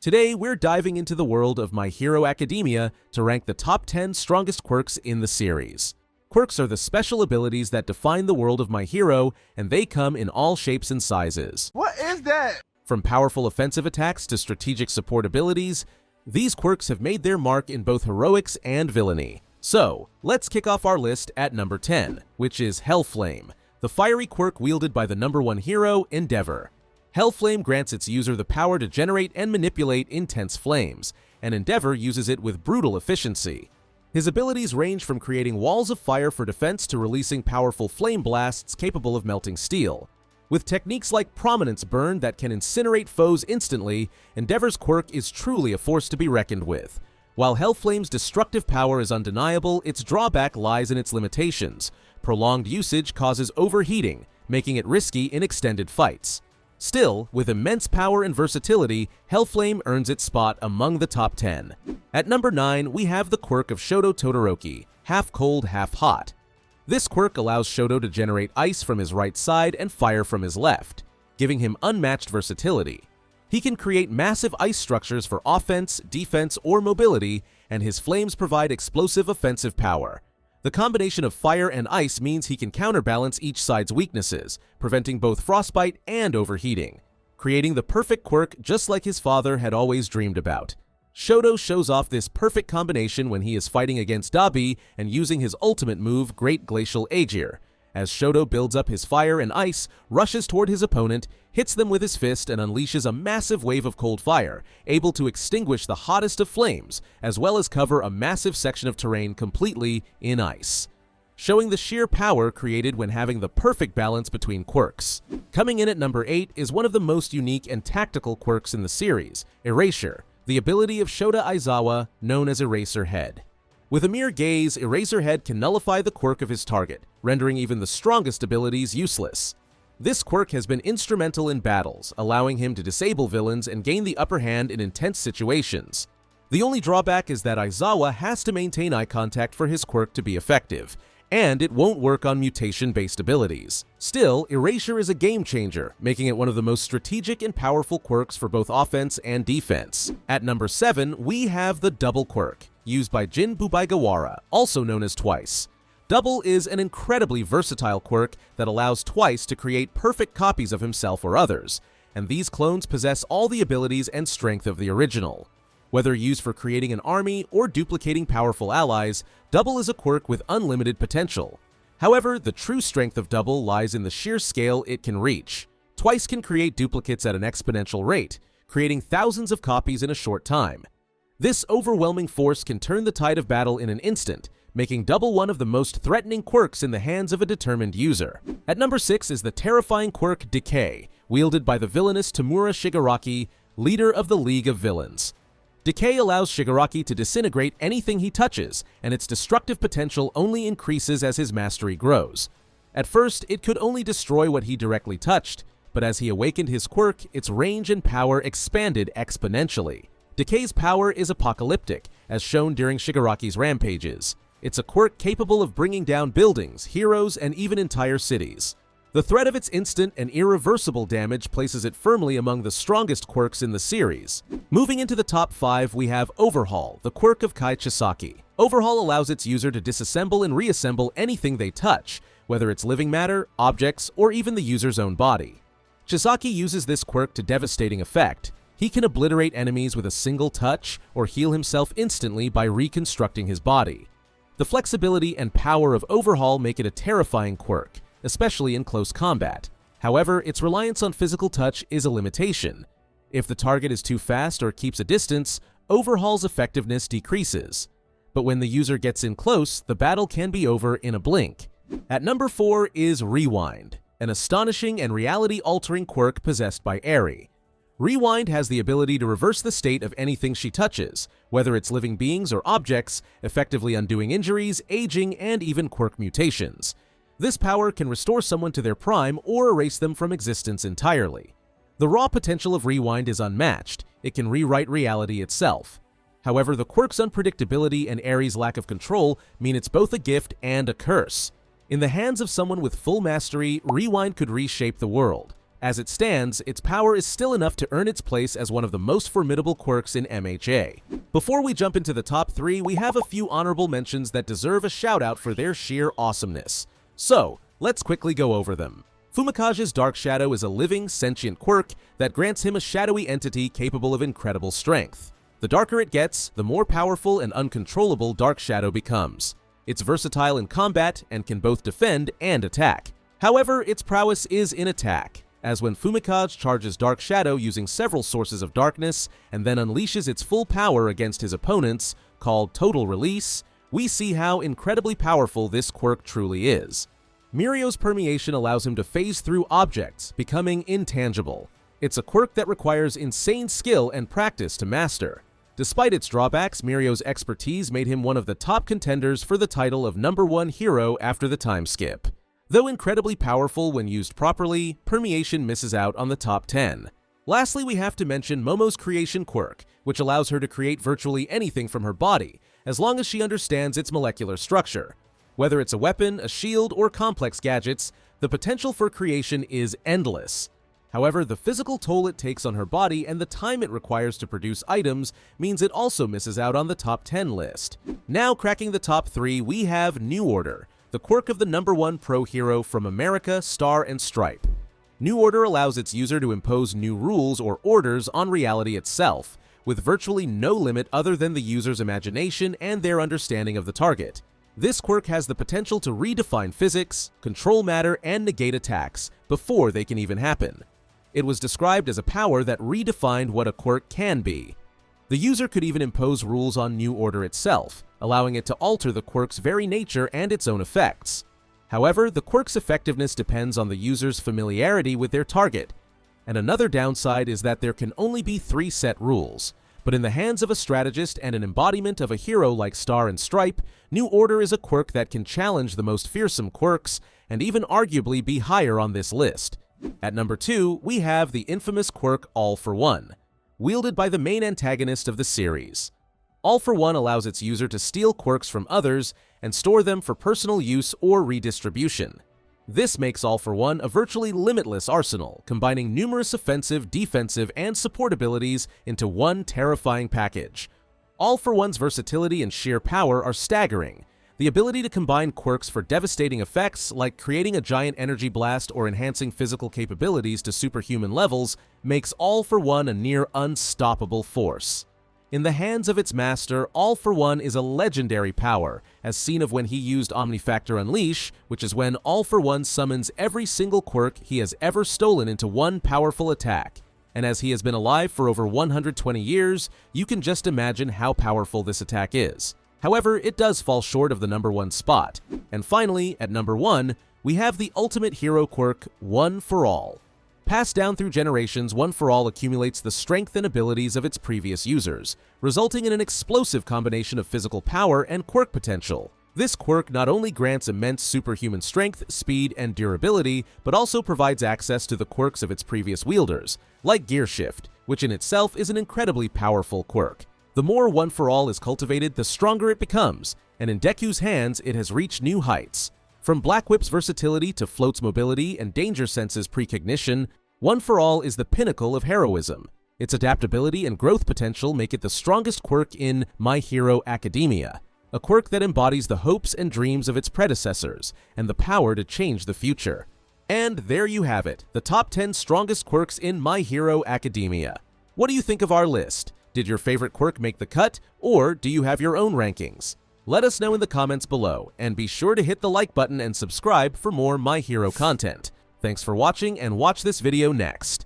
Today, we're diving into the world of My Hero Academia to rank the top 10 strongest quirks in the series. Quirks are the special abilities that define the world of My Hero, and they come in all shapes and sizes. What is that? From powerful offensive attacks to strategic support abilities, these quirks have made their mark in both heroics and villainy. So, let's kick off our list at number 10, which is Hellflame, the fiery quirk wielded by the number 1 hero, Endeavor. Hellflame grants its user the power to generate and manipulate intense flames, and Endeavor uses it with brutal efficiency. His abilities range from creating walls of fire for defense to releasing powerful flame blasts capable of melting steel. With techniques like Prominence Burn that can incinerate foes instantly, Endeavor's quirk is truly a force to be reckoned with. While Hellflame's destructive power is undeniable, its drawback lies in its limitations. Prolonged usage causes overheating, making it risky in extended fights. Still, with immense power and versatility, Hellflame earns its spot among the top 10. At number 9, we have the quirk of Shoto Todoroki, Half Cold, Half Hot. This quirk allows Shoto to generate ice from his right side and fire from his left, giving him unmatched versatility. He can create massive ice structures for offense, defense, or mobility, and his flames provide explosive offensive power. The combination of fire and ice means he can counterbalance each side's weaknesses, preventing both frostbite and overheating, creating the perfect quirk just like his father had always dreamed about. Shoto shows off this perfect combination when he is fighting against Dabi and using his ultimate move, Great Glacial Aegir. As Shoto builds up his fire and ice, rushes toward his opponent, hits them with his fist, and unleashes a massive wave of cold fire, able to extinguish the hottest of flames, as well as cover a massive section of terrain completely in ice, showing the sheer power created when having the perfect balance between quirks. Coming in at number 8 is one of the most unique and tactical quirks in the series, Erasure, the ability of Shota Aizawa, known as Eraser Head. With a mere gaze, Eraser Head can nullify the quirk of his target, rendering even the strongest abilities useless. This quirk has been instrumental in battles, allowing him to disable villains and gain the upper hand in intense situations. The only drawback is that Aizawa has to maintain eye contact for his quirk to be effective, and it won't work on mutation-based abilities. Still, Erasure is a game changer, making it one of the most strategic and powerful quirks for both offense and defense. At number 7, we have the Double quirk, used by Jin Bubaigawara, also known as Twice. Double is an incredibly versatile quirk that allows Twice to create perfect copies of himself or others, and these clones possess all the abilities and strength of the original. Whether used for creating an army or duplicating powerful allies, Double is a quirk with unlimited potential. However, the true strength of Double lies in the sheer scale it can reach. Twice can create duplicates at an exponential rate, creating thousands of copies in a short time. This overwhelming force can turn the tide of battle in an instant, making Double one of the most threatening quirks in the hands of a determined user. At number 6 is the terrifying quirk Decay, wielded by the villainous Tomura Shigaraki, leader of the League of Villains. Decay allows Shigaraki to disintegrate anything he touches, and its destructive potential only increases as his mastery grows. At first, it could only destroy what he directly touched, but as he awakened his quirk, its range and power expanded exponentially. Decay's power is apocalyptic, as shown during Shigaraki's rampages. It's a quirk capable of bringing down buildings, heroes, and even entire cities. The threat of its instant and irreversible damage places it firmly among the strongest quirks in the series. Moving into the top 5, we have Overhaul, the quirk of Kai Chisaki. Overhaul allows its user to disassemble and reassemble anything they touch, whether it's living matter, objects, or even the user's own body. Chisaki uses this quirk to devastating effect. He can obliterate enemies with a single touch or heal himself instantly by reconstructing his body. The flexibility and power of Overhaul make it a terrifying quirk, especially in close combat. However, its reliance on physical touch is a limitation. If the target is too fast or keeps a distance, Overhaul's effectiveness decreases. But when the user gets in close, the battle can be over in a blink. At number 4 is Rewind, an astonishing and reality-altering quirk possessed by Eri. Rewind has the ability to reverse the state of anything she touches, whether it's living beings or objects, effectively undoing injuries, aging, and even quirk mutations. This power can restore someone to their prime or erase them from existence entirely. The raw potential of Rewind is unmatched. It can rewrite reality itself. However, the quirk's unpredictability and Eri's lack of control mean it's both a gift and a curse. In the hands of someone with full mastery, Rewind could reshape the world. As it stands, its power is still enough to earn its place as one of the most formidable quirks in MHA. Before we jump into the top 3, we have a few honorable mentions that deserve a shout-out for their sheer awesomeness. So, let's quickly go over them. Fumikage's Dark Shadow is a living, sentient quirk that grants him a shadowy entity capable of incredible strength. The darker it gets, the more powerful and uncontrollable Dark Shadow becomes. It's versatile in combat and can both defend and attack. However, its prowess is in attack, as when Fumikage charges Dark Shadow using several sources of darkness and then unleashes its full power against his opponents, called Total Release, we see how incredibly powerful this quirk truly is. Mirio's permeation allows him to phase through objects, becoming intangible. It's a quirk that requires insane skill and practice to master. Despite its drawbacks, Mirio's expertise made him one of the top contenders for the title of #1 hero after the time skip. Though incredibly powerful when used properly, permeation misses out on the top 10. Lastly, we have to mention Momo's creation quirk, which allows her to create virtually anything from her body, as long as she understands its molecular structure. Whether it's a weapon, a shield, or complex gadgets, the potential for creation is endless. However, the physical toll it takes on her body and the time it requires to produce items means it also misses out on the top 10 list. Now cracking the top 3, we have New Order, the quirk of the #1 pro hero from America, Star, and Stripe. New Order allows its user to impose new rules or orders on reality itself, with virtually no limit other than the user's imagination and their understanding of the target. This quirk has the potential to redefine physics, control matter, and negate attacks before they can even happen. It was described as a power that redefined what a quirk can be. The user could even impose rules on New Order itself, allowing it to alter the quirk's very nature and its own effects. However, the quirk's effectiveness depends on the user's familiarity with their target. And another downside is that there can only be 3 set rules. But in the hands of a strategist and an embodiment of a hero like Star and Stripe, New Order is a quirk that can challenge the most fearsome quirks and even arguably be higher on this list. At number 2, we have the infamous quirk All for One, wielded by the main antagonist of the series. All for One allows its user to steal quirks from others and store them for personal use or redistribution. This makes All for One a virtually limitless arsenal, combining numerous offensive, defensive, and support abilities into one terrifying package. All for One's versatility and sheer power are staggering. The ability to combine quirks for devastating effects, like creating a giant energy blast or enhancing physical capabilities to superhuman levels, makes All for One a near unstoppable force. In the hands of its master, All for One is a legendary power, as seen of when he used Omnifactor Unleash, which is when All for One summons every single quirk he has ever stolen into one powerful attack. And as he has been alive for over 120 years, you can just imagine how powerful this attack is. However, it does fall short of the #1 spot. And finally, at number 1, we have the ultimate hero quirk, One for All. Passed down through generations, One for All accumulates the strength and abilities of its previous users, resulting in an explosive combination of physical power and quirk potential. This quirk not only grants immense superhuman strength, speed, and durability, but also provides access to the quirks of its previous wielders, like Gear Shift, which in itself is an incredibly powerful quirk. The more One for All is cultivated, the stronger it becomes, and in Deku's hands, it has reached new heights. From Black Whip's versatility to Float's mobility and Danger Sense's precognition, One for All is the pinnacle of heroism. Its adaptability and growth potential make it the strongest quirk in My Hero Academia, a quirk that embodies the hopes and dreams of its predecessors and the power to change the future. And there you have it, the top 10 strongest quirks in My Hero Academia. What do you think of our list? Did your favorite quirk make the cut, or do you have your own rankings? Let us know in the comments below, and be sure to hit the like button and subscribe for more My Hero content. Thanks for watching, and watch this video next.